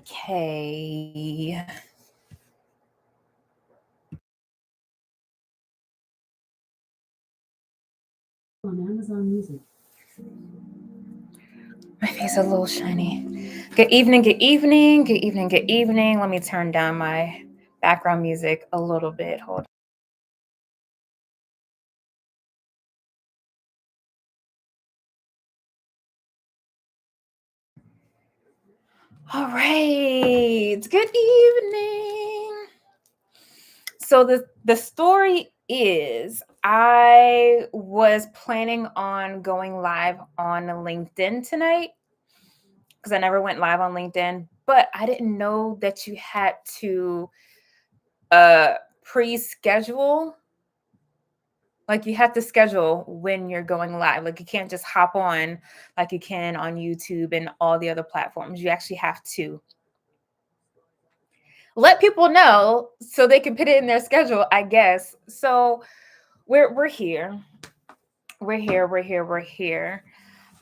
Okay. On Amazon Music. My face is a little shiny. Good evening, good evening, good evening, good evening. Let me turn down my background music a little bit. Hold. All right. Good evening. So the story is I was planning on going live on LinkedIn tonight because I never went live on LinkedIn, but I didn't know that you had to pre-schedule. Like you have to schedule when you're going live. Like you can't just hop on like you can on YouTube and all the other platforms. You actually have to let people know so they can put it in their schedule, I guess. So we're here. We're here. We're here. We're here.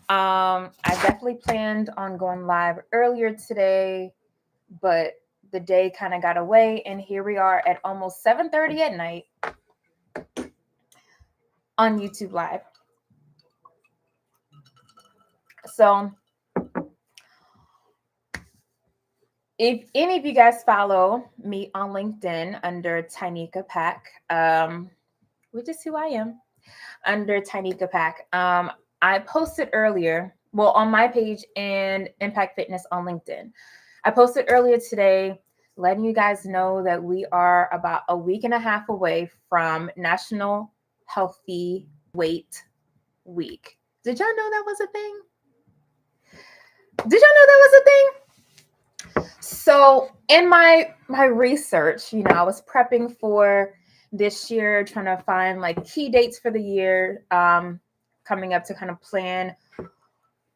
I definitely planned on going live earlier today, but the day kind of got away, and here we are at almost 7:30 at night on YouTube Live. So if any of you guys follow me on LinkedIn under Tynika Pack, which is who I am, under Tynika Pack, I posted earlier, well, on my page and Impact Fitness on LinkedIn. I posted earlier today letting you guys know that we are about a week and a half away from National Healthy Weight Week. Did y'all know that was a thing? Did y'all know that was a thing? So in my research, I was prepping for this year, trying to find like key dates for the year coming up to kind of plan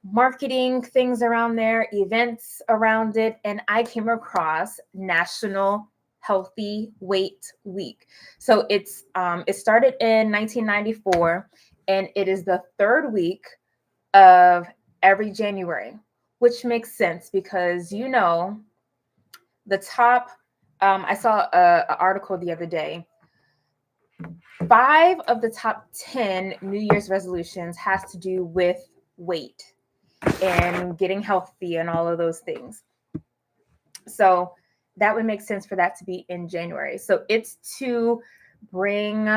marketing things around there, events around it, and I came across National Healthy Weight Week. So it started in 1994, and it is the third week of every January, which makes sense because the top. I saw an article the other day. 5 of the top 10 New Year's resolutions has to do with weight and getting healthy and all of those things. So that would make sense for that to be in January. So it's to bring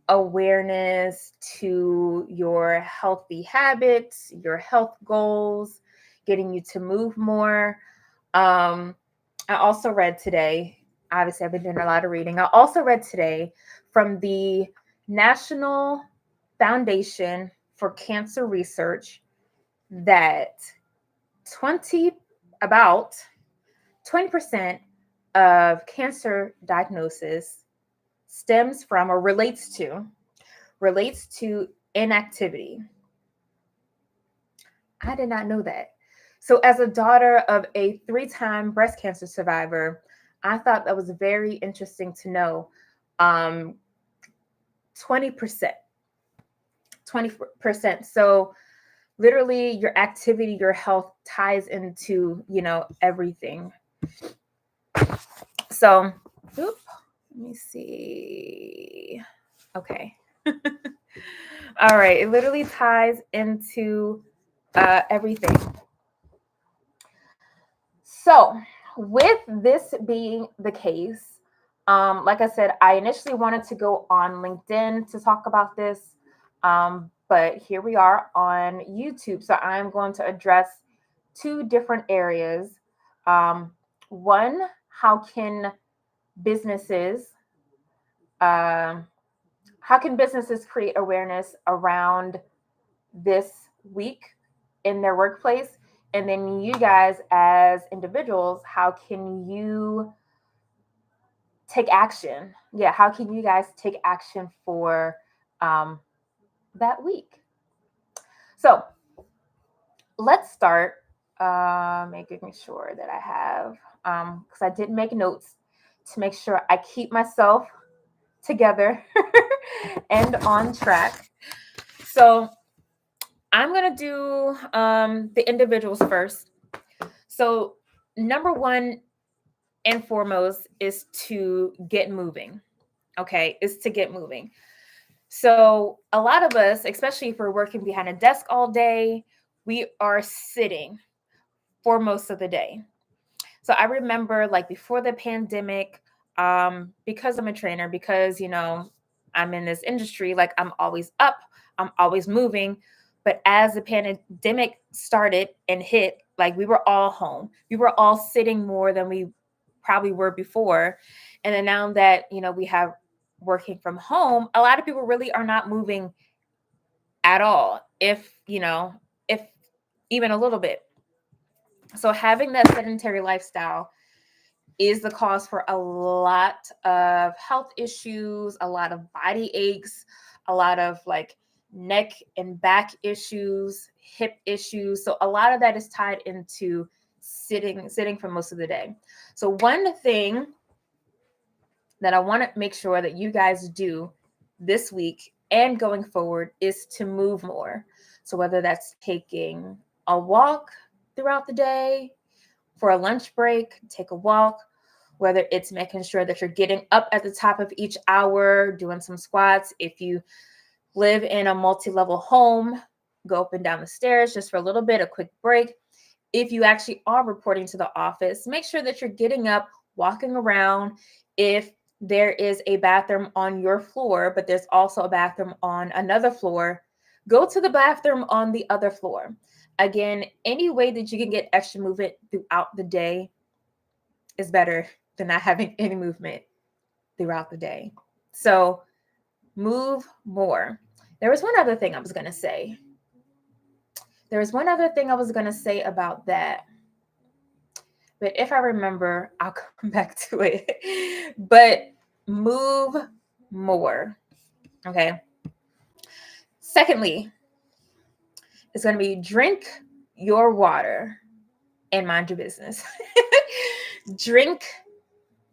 awareness to your healthy habits, your health goals, getting you to move more. I also read today, obviously, I've been doing a lot of reading. I also read today from the National Foundation for Cancer Research that 20 about 20% of cancer diagnosis stems from or relates to inactivity. I did not know that. So as a daughter of a 3-time breast cancer survivor, I thought that was very interesting to know. 20%. 20%. So literally your activity, your health ties into, everything. So, let me see. Okay. All right. It literally ties into everything. So, with this being the case, like I said, I initially wanted to go on LinkedIn to talk about this, but here we are on YouTube. So, I'm going to address 2 different areas. One, how can businesses um, create awareness around this week in their workplace? And then you guys as individuals, how can you take action? Yeah, how can you guys take action for that week? So let's start making sure that I have, because I did make notes to make sure I keep myself together and on track. So I'm going to do the individuals first. So number one and foremost is to get moving. Okay, is to get moving. So a lot of us, especially if we're working behind a desk all day, we are sitting for most of the day. So I remember like before the pandemic, because I'm a trainer, because I'm in this industry, like I'm always up, I'm always moving. But as the pandemic started and hit, like we were all home. We were all sitting more than we probably were before. And then now that, we have working from home, a lot of people really are not moving at all, if even a little bit. So having that sedentary lifestyle is the cause for a lot of health issues, a lot of body aches, a lot of like neck and back issues, hip issues. So a lot of that is tied into sitting for most of the day. So one thing that I want to make sure that you guys do this week and going forward is to move more. So whether that's taking a walk throughout the day, for a lunch break, take a walk, whether it's making sure that you're getting up at the top of each hour, doing some squats. If you live in a multi-level home, go up and down the stairs just for a little bit, a quick break. If you actually are reporting to the office, make sure that you're getting up, walking around. If there is a bathroom on your floor, but there's also a bathroom on another floor, go to the bathroom on the other floor. Again, any way that you can get extra movement throughout the day is better than not having any movement throughout the day. So move more. There was one other thing I was going to say. About that. But if I remember, I'll come back to it. But move more. Okay. Secondly, it's going to be drink your water and mind your business. Drink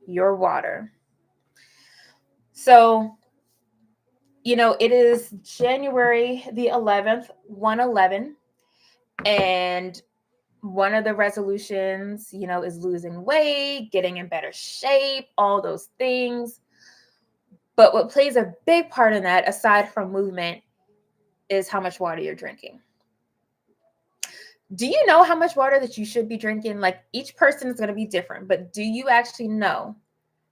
your water. So, it is January the 11th, 1/11, and one of the resolutions, is losing weight, getting in better shape, all those things. But what plays a big part in that, aside from movement, is how much water you're drinking. Do you know how much water that you should be drinking? Like each person is going to be different, but do you actually know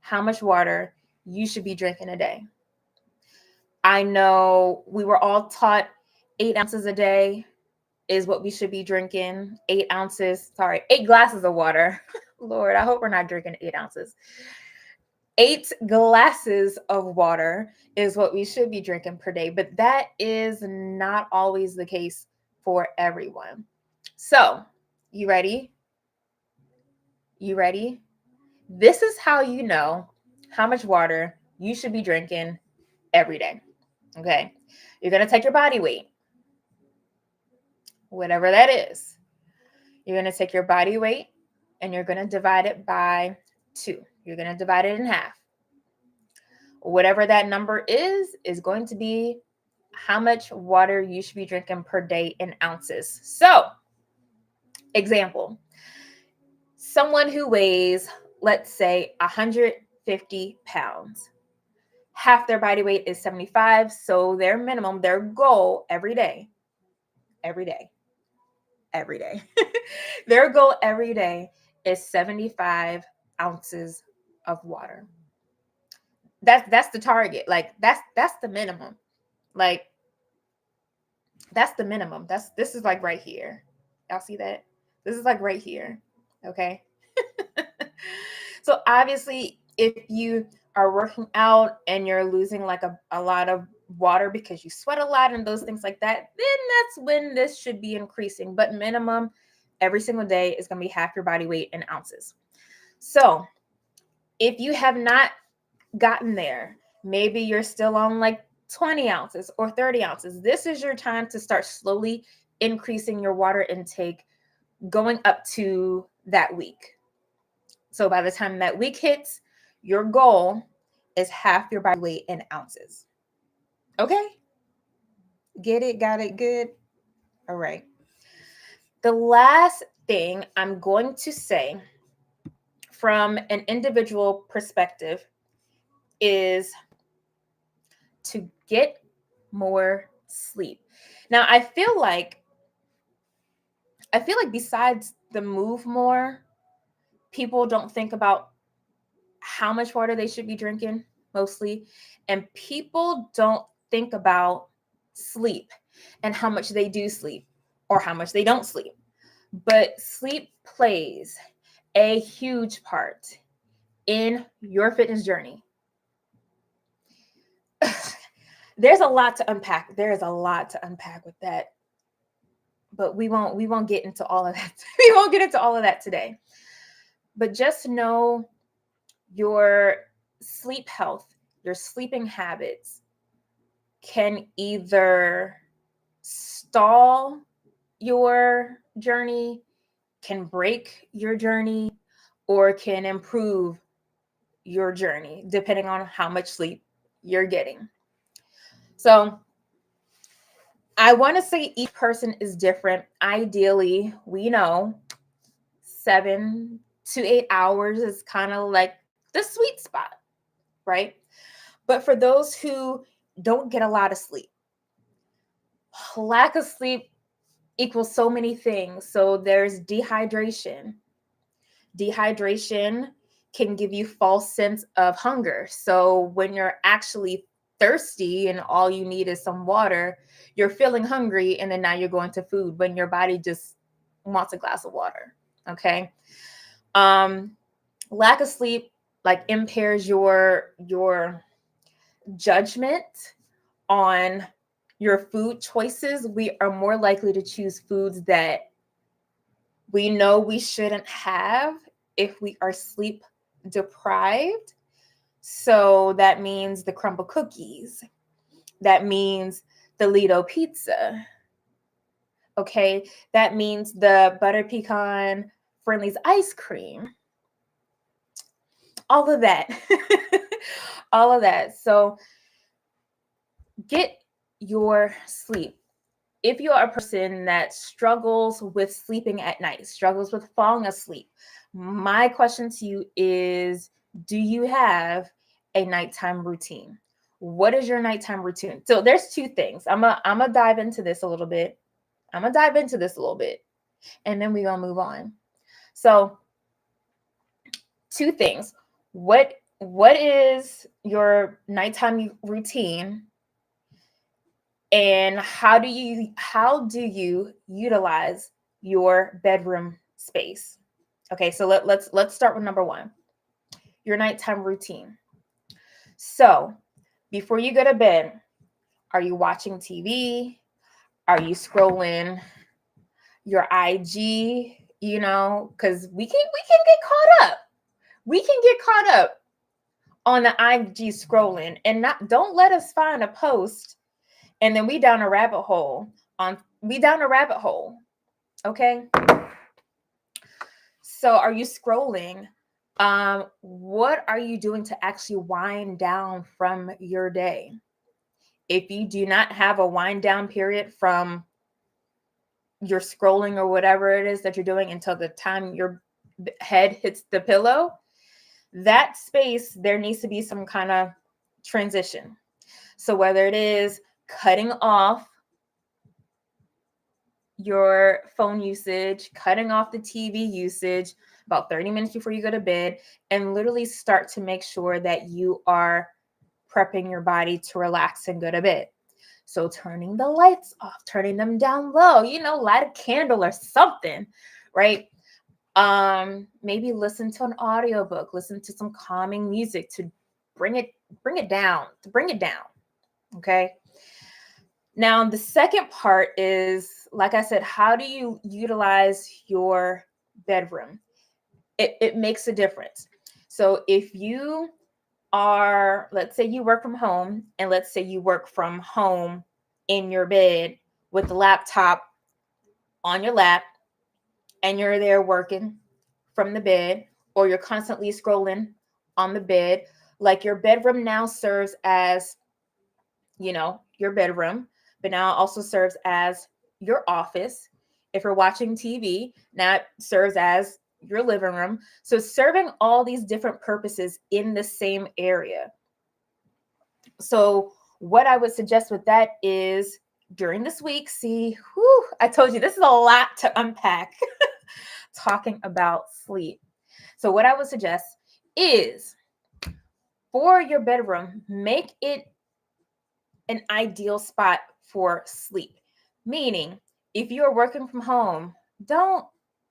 how much water you should be drinking a day? I know we were all taught 8 ounces a day is what we should be drinking. 8 glasses of water. Lord, I hope we're not drinking 8 ounces. 8 glasses of water is what we should be drinking per day, but that is not always the case for everyone. So, you ready? You ready? This is how you know how much water you should be drinking every day. Okay. You're going to take your body weight, whatever that is. You're going to take your body weight and you're going to divide it by 2. You're going to divide it in half. Whatever that number is going to be how much water you should be drinking per day in ounces. So, example, someone who weighs, let's say, 150 pounds. Half their body weight is 75. So their minimum, their goal every day, their goal every day is 75 ounces of water. That's the target. Like that's the minimum. Like that's the minimum. This is like right here. Y'all see that? This is like right here. Okay. So obviously, if you are working out and you're losing like a lot of water because you sweat a lot and those things like that, then that's when this should be increasing. But minimum every single day is going to be half your body weight in ounces. So if you have not gotten there, maybe you're still on like 20 ounces or 30 ounces. This is your time to start slowly increasing your water intake going up to that week. So by the time that week hits, your goal is half your body weight in ounces. Okay? Get it? Got it? Good? All right. The last thing I'm going to say from an individual perspective is to get more sleep. Now, I feel like besides the move more, people don't think about how much water they should be drinking mostly, and people don't think about sleep and how much they do sleep or how much they don't sleep. But sleep plays a huge part in your fitness journey. There's a lot to unpack. There is a lot to unpack with that. But we won't get into all of that. We won't get into all of that today. But just know your sleep health, your sleeping habits can either stall your journey, can break your journey, or can improve your journey, depending on how much sleep you're getting. So I want to say each person is different. Ideally, we know 7 to 8 hours is kind of like the sweet spot, right? But for those who don't get a lot of sleep, lack of sleep equals so many things. So there's dehydration. Dehydration can give you false sense of hunger. So when you're actually thirsty and all you need is some water, you're feeling hungry, and then now you're going to food when your body just wants a glass of water. Okay. Lack of sleep like impairs your judgment on your food choices. We are more likely to choose foods that we know we shouldn't have if we are sleep deprived. So that means the crumble cookies. That means the Lido pizza. Okay. That means the butter pecan Friendly's ice cream. All of that. All of that. So get your sleep. If you are a person that struggles with sleeping at night, struggles with falling asleep, my question to you is, do you have a nighttime routine? What is your nighttime routine? So there's two things. I'm gonna dive into this a little bit. And then we're gonna move on. So two things. What is your nighttime routine? And how do you utilize your bedroom space? Okay, so let's start with number one, your nighttime routine. So before you go to bed, are you watching TV? Are you scrolling your IG? Because we can get caught up. We can get caught up on the IG scrolling, and don't let us find a post and then we down a rabbit hole. Okay. So are you scrolling? What are you doing to actually wind down from your day? If you do not have a wind down period from your scrolling or whatever it is that you're doing until the time your head hits the pillow, that space, there needs to be some kind of transition. So whether it is cutting off your phone usage, cutting off the TV usage about 30 minutes before you go to bed, and literally start to make sure that you are prepping your body to relax and go to bed. So turning the lights off, turning them down low, light a candle or something, right? Maybe listen to an audiobook, listen to some calming music to bring it down. Okay. Now, the second part is, like I said, how do you utilize your bedroom? It makes a difference. So if you are, let's say you work from home, and let's say you work from home in your bed with the laptop on your lap, and you're there working from the bed, or you're constantly scrolling on the bed, like your bedroom now serves as, your bedroom, but now it also serves as your office. If you're watching TV, now it serves as your living room. So serving all these different purposes in the same area. So what I would suggest with that is during this week, I told you this is a lot to unpack talking about sleep. So what I would suggest is for your bedroom, make it an ideal spot for sleep. Meaning, if you're working from home, don't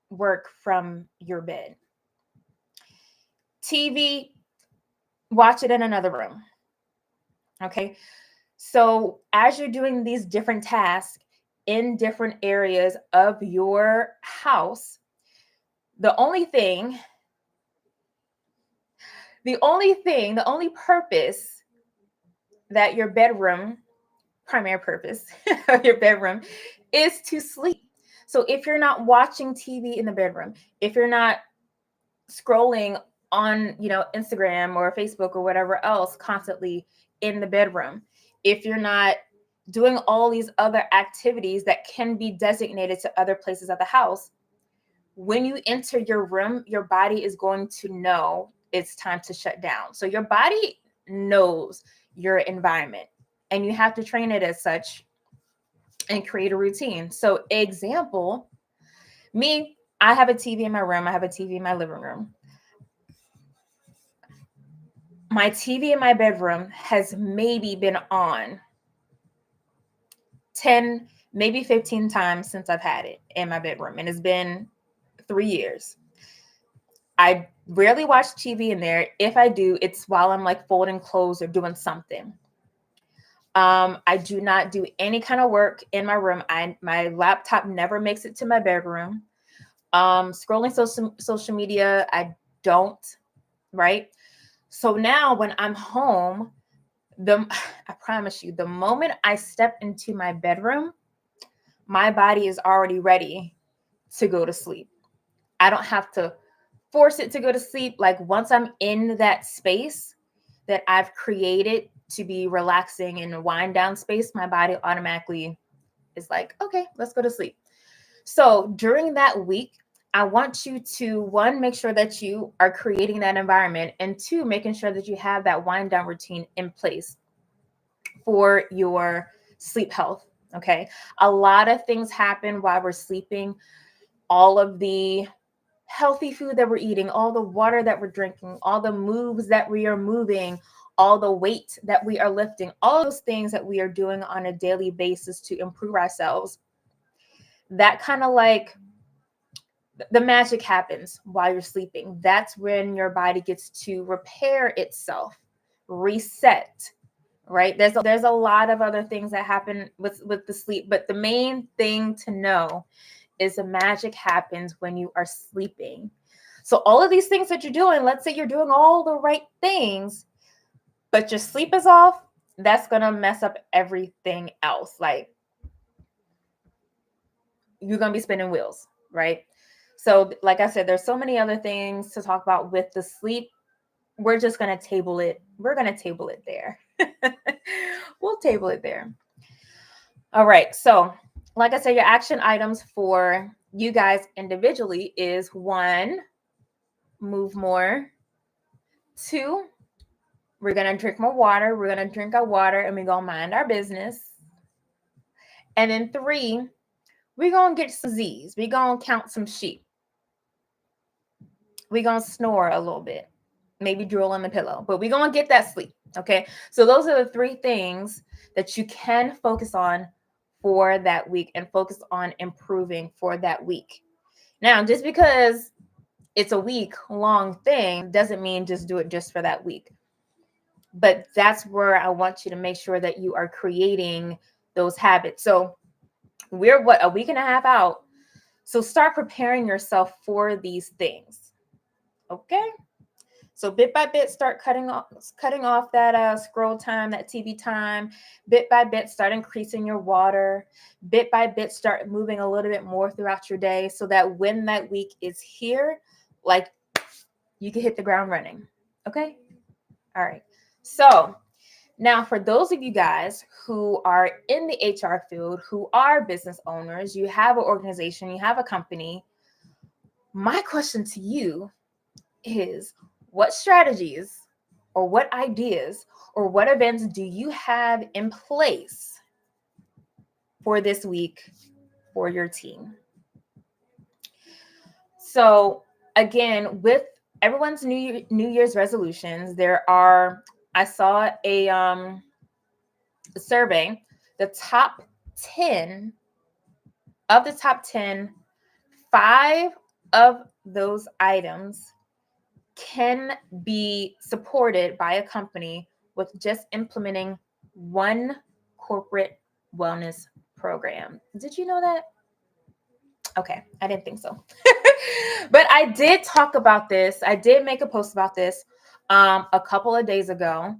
work from your bed. TV, watch it in another room. Okay. So as you're doing these different tasks in different areas of your house, the only purpose that your bedroom, primary purpose of your bedroom is to sleep. So if you're not watching TV in the bedroom, if you're not scrolling on, Instagram or Facebook or whatever else constantly in the bedroom, if you're not doing all these other activities that can be designated to other places of the house, when you enter your room, your body is going to know it's time to shut down. So your body knows your environment and you have to train it as such and create a routine. So example, me, I have a TV in my room. I have a TV in my living room. My TV in my bedroom has maybe been on 10, maybe 15 times since I've had it in my bedroom. And it's been 3 years. I rarely watch TV in there. If I do, it's while I'm like folding clothes or doing something. I do not do any kind of work in my room. My laptop never makes it to my bedroom. Scrolling social media, I don't, right? So now when I'm home, I promise you, the moment I step into my bedroom, my body is already ready to go to sleep. I don't have to force it to go to sleep. Like once I'm in that space that I've created to be relaxing and a wind down space, my body automatically is like, okay, let's go to sleep. So during that week, I want you to, one, make sure that you are creating that environment, and two, making sure that you have that wind down routine in place for your sleep health. Okay. A lot of things happen while we're sleeping. All of the healthy food that we're eating, all the water that we're drinking, all the moves that we are moving, all the weight that we are lifting, all those things that we are doing on a daily basis to improve ourselves. That kind of like the magic happens while you're sleeping. That's when your body gets to repair itself, reset, right? There's a lot of other things that happen with the sleep, but the main thing to know is the magic happens when you are sleeping. So all of these things that you're doing, let's say you're doing all the right things, but your sleep is off, that's going to mess up everything else. Like you're going to be spinning wheels, right? So like I said, there's so many other things to talk about with the sleep. We're just going to table it. We're going to table it there. We'll table it there. All right. So like I said, your action items for you guys individually is 1, move more. 2, we're going to drink more water. We're going to drink our water and we're going to mind our business. And then 3, we're going to get some Z's. We're going to count some sheep. We're going to snore a little bit, maybe drool on the pillow, but we're going to get that sleep. Okay. So those are the 3 things that you can focus on for that week and focus on improving for that week. Now, just because it's a week-long thing doesn't mean just do it just for that week. But that's where I want you to make sure that you are creating those habits. So we're a week and a half out. So start preparing yourself for these things. Okay. So bit by bit, start cutting off that scroll time, that TV time. Bit by bit, start increasing your water. Bit by bit, start moving a little bit more throughout your day so that when that week is here, like you can hit the ground running. Okay. All right. So now for those of you guys who are in the HR field, who are business owners, you have an organization, you have a company, My question to you is, what strategies or what ideas or what events do you have in place for this week for your team? So again, with everyone's New Year's resolutions, I saw a survey. The top 10 of the top 10, 5 of those items can be supported by a company with just implementing one corporate wellness program. Did you know that? Okay, I didn't think so. But I did talk about this. I did make a post about this a couple of days ago,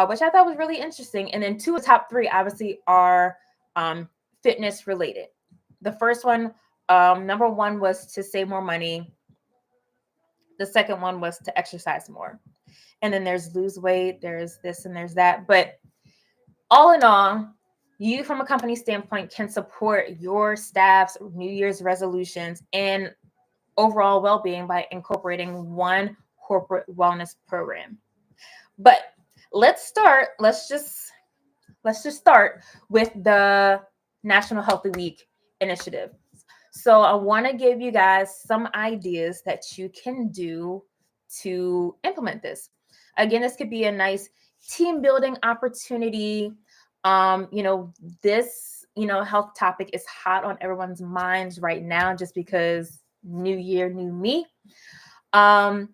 which I thought was really interesting. And then 2 of the top 3 obviously are fitness related. The first one, number 1 was to save more money. The second one was to exercise more. And then there's lose weight, there's this and there's that. But all in all, you from a company standpoint can support your staff's New Year's resolutions and overall well-being by incorporating one corporate wellness program. But let's just start with the National Healthy Week initiative. So I want to give you guys some ideas that you can do to implement this. Again, this could be a nice team building opportunity. You know, this, health topic is hot on everyone's minds right now just because new year, new me. And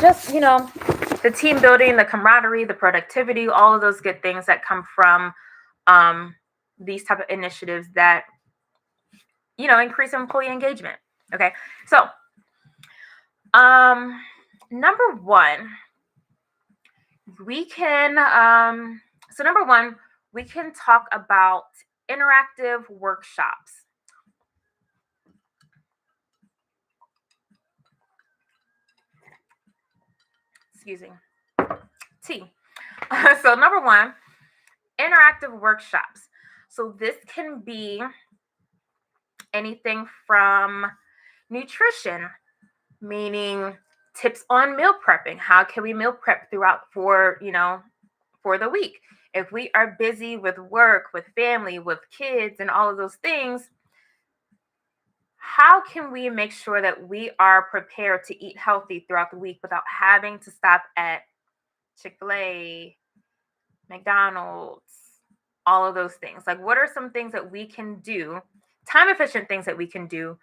just, the team building, the camaraderie, the productivity, all of those good things that come from these type of initiatives that increase employee engagement. Okay, so number one, we can talk about interactive workshops. Excuse me. T. So number one, interactive workshops. So this can be anything from nutrition, meaning tips on meal prepping. How can we meal prep for the week? If we are busy with work, with family, with kids, and all of those things, how can we make sure that we are prepared to eat healthy throughout the week without having to stop at Chick-fil-A, McDonald's, all of those things? Like, what are some things that we can do, time efficient things that we can do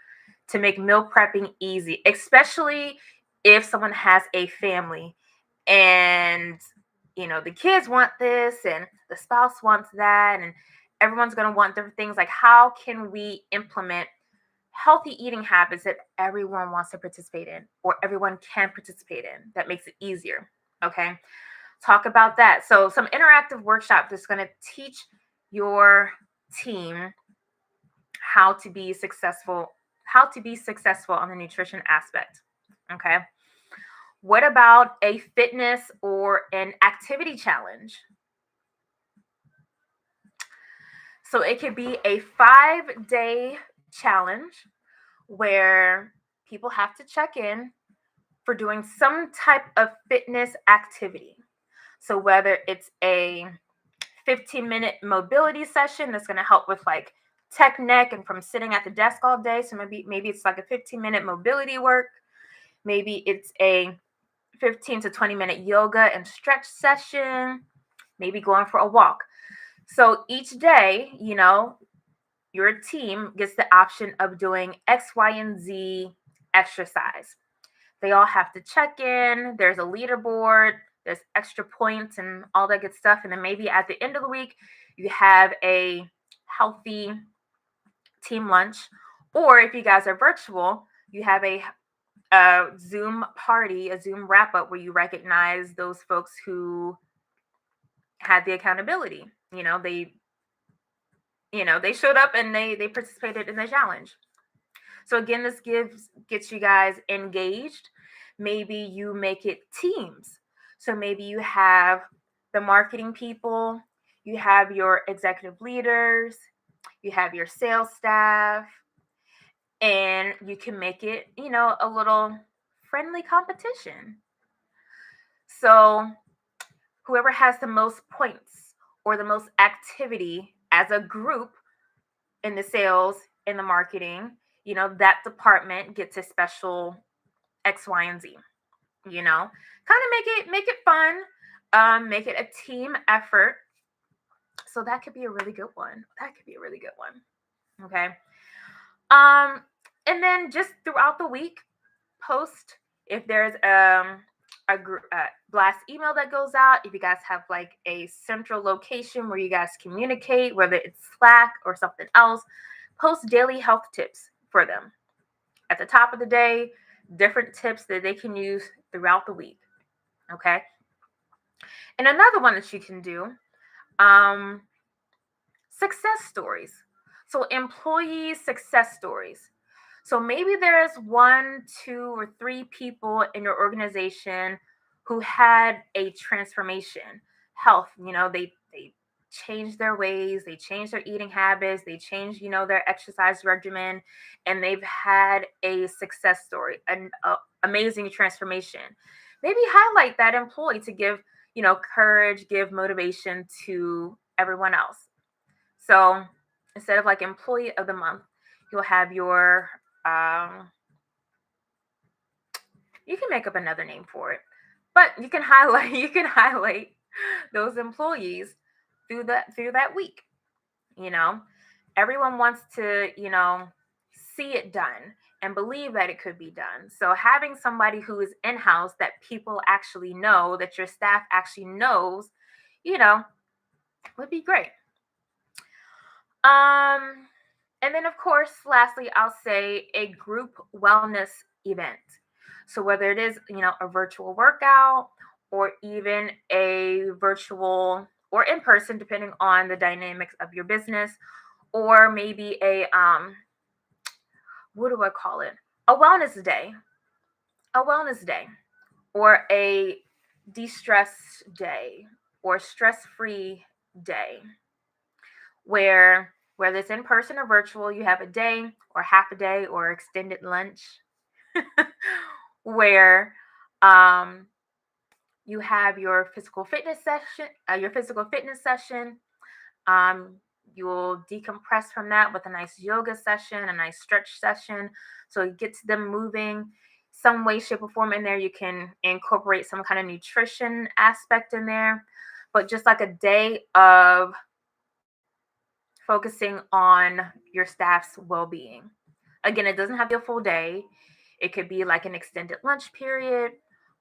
to make meal prepping easy, especially if someone has a family and the kids want this and the spouse wants that and everyone's going to want different things. Like, how can we implement healthy eating habits that everyone wants to participate in or everyone can participate in that makes it easier? Okay, talk about that. So some interactive workshop that's going to teach your team how to be successful on the nutrition aspect. Okay, what about a fitness or an activity challenge? So it could be a 5-day challenge where people have to check in for doing some type of fitness activity. So whether it's a 15-minute mobility session that's going to help with like tech neck and from sitting at the desk all day. So maybe it's like a 15-minute mobility work. Maybe it's a 15 to 20-minute yoga and stretch session. Maybe going for a walk. So each day, your team gets the option of doing X, Y, and Z exercise. They all have to check in. There's a leaderboard. There's extra points and all that good stuff. And then maybe at the end of the week, you have a healthy team lunch. Or if you guys are virtual, you have a Zoom party, a Zoom wrap up where you recognize those folks who had the accountability. They showed up and they participated in the challenge. So again, this gets you guys engaged. Maybe you make it teams. So maybe you have the marketing people, you have your executive leaders, you have your sales staff, And you can make it, a little friendly competition. So whoever has the most points or the most activity as a group in the sales, in the marketing, that department gets a special X, Y, and Z. Kind of make it fun, make it a team effort. So that could be a really good one. Okay. And then just throughout the week, post if there's a blast email that goes out. If you guys have like a central location where you guys communicate, whether it's Slack or something else, post daily health tips for them at the top of the day, different tips that they can use throughout the week. Okay. And another one that you can do, success stories. So employee success stories. So maybe there is 1, 2, or 3 people in your organization who had a transformation, health. They changed their ways, they changed their eating habits, they changed, their exercise regimen, and they've had a success story, an amazing transformation. Maybe highlight that employee to give, courage, give motivation to everyone else. So instead of like employee of the month, you'll have your you can make up another name for it, but you can highlight those employees through that week. Everyone wants to see it done and believe that it could be done. So having somebody who is in-house that people actually know, that your staff actually knows, would be great. And then, of course, lastly, I'll say a group wellness event. So whether it is, a virtual workout or even a virtual or in person, depending on the dynamics of your business, or maybe what do I call it? A wellness day, or a de-stress day or stress-free day, whether it's in person or virtual, you have a day or half a day or extended lunch where you have your physical fitness session. You'll decompress from that with a nice yoga session, a nice stretch session. So it gets them moving some way, shape, or form in there. You can incorporate some kind of nutrition aspect in there, but just like a day of focusing on your staff's well-being. Again, it doesn't have to be a full day. It could be like an extended lunch period.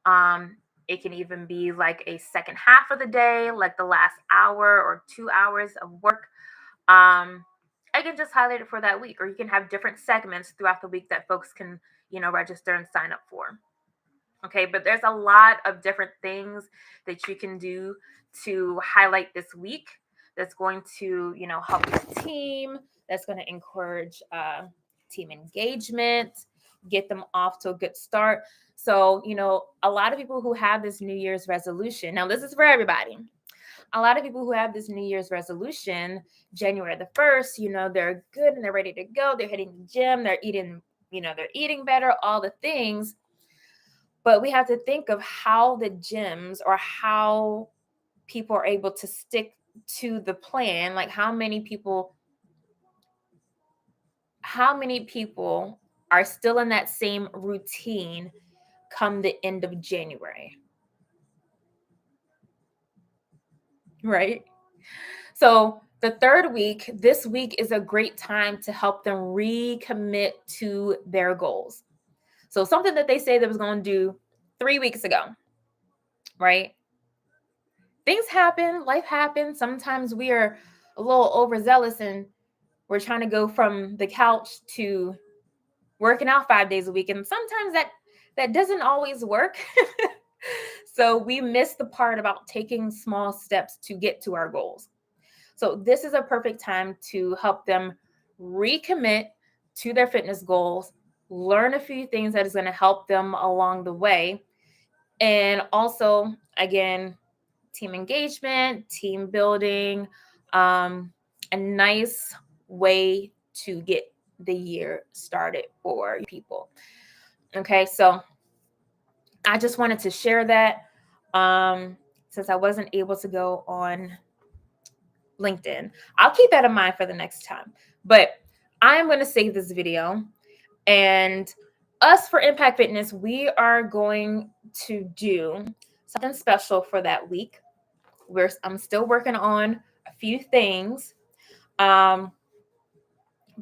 It can even be like a second half of the day, like the last hour or 2 hours of work. I can just highlight it for that week, or you can have different segments throughout the week that folks can, register and sign up for. Okay, but there's a lot of different things that you can do to highlight this week that's going to, help your team, that's going to encourage team engagement, get them off to a good start. So, a lot of people who have this New Year's resolution, now this is for everybody. A lot of people who have this New Year's resolution, January the 1st, they're good and they're ready to go. They're hitting the gym, they're eating better, all the things. But we have to think of how the gyms or how people are able to stick to the plan. Like how many people are still in that same routine come the end of January, right? So the third week, this week is a great time to help them recommit to their goals. So something that they say they was going to do 3 weeks ago, right? Things happen, life happens. Sometimes we are a little overzealous and we're trying to go from the couch to working out 5 days a week. And sometimes that doesn't always work. So we miss the part about taking small steps to get to our goals. So this is a perfect time to help them recommit to their fitness goals, learn a few things that is going to help them along the way. And also, again, team engagement, team building, a nice way to get the year started for people. Okay, so I just wanted to share that since I wasn't able to go on LinkedIn. I'll keep that in mind for the next time. But I'm going to save this video, and us for Impact Fitness, we are going to do something special for that week. I'm still working on a few things. But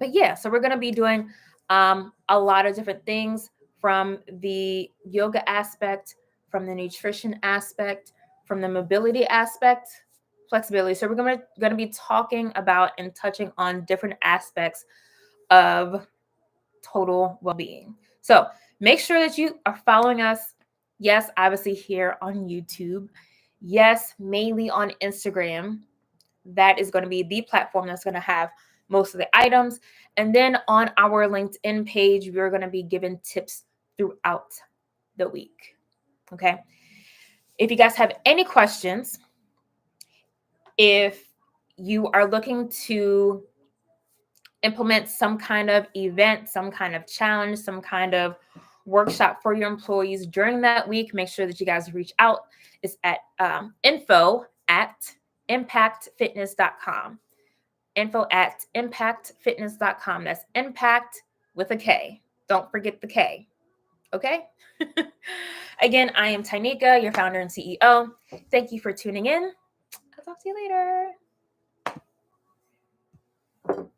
yeah, so we're going to be doing a lot of different things, from the yoga aspect, from the nutrition aspect, from the mobility aspect, flexibility. So we're going to be talking about and touching on different aspects of total well-being. So make sure that you are following us. Yes, obviously here on YouTube. Yes, mainly on Instagram. That is going to be the platform that's going to have most of the items. And then on our LinkedIn page, we're going to be giving tips throughout the week. Okay. If you guys have any questions, if you are looking to implement some kind of event, some kind of challenge, some kind of workshop for your employees during that week, make sure that you guys reach out. It's at info@impactfitness.com. info@impactfitness.com. That's impact with a K. Don't forget the K. Okay? Again, I am Tynika, your founder and CEO. Thank you for tuning in. I'll talk to you later.